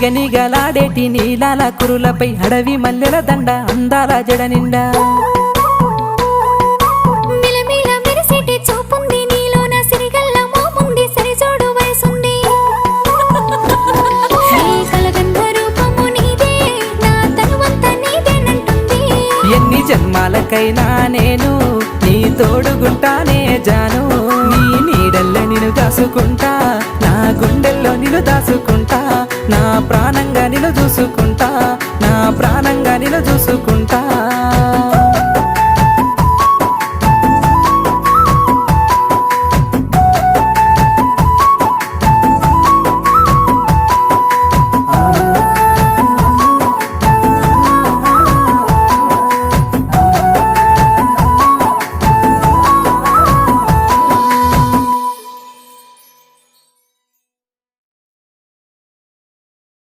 నిగనిగలాడేటి నీలాల కురులపై అడవి మల్లెల దండ అందాల జడ నిండా మిలమిల మెరిసేటి చూపుంది నీలోన సిరిగల్ల మోముంది సరిజోడు వయసుంది నీ కలగంధ రూపము నీదే నా తనువంతా నీదేనంటుంది ఎన్ని జన్మాలకైనా నేను నీ తోడుగుంటానే జాను నీ నీడల్లో నిన్ను దాసుకుంటా నా గుండెల్లో నిన్ను దాసుకుంటా నా ప్రాణంగా నిన్ను చూసుకుంటా నా ప్రాణంగా నిన్ను చూసుకుంటా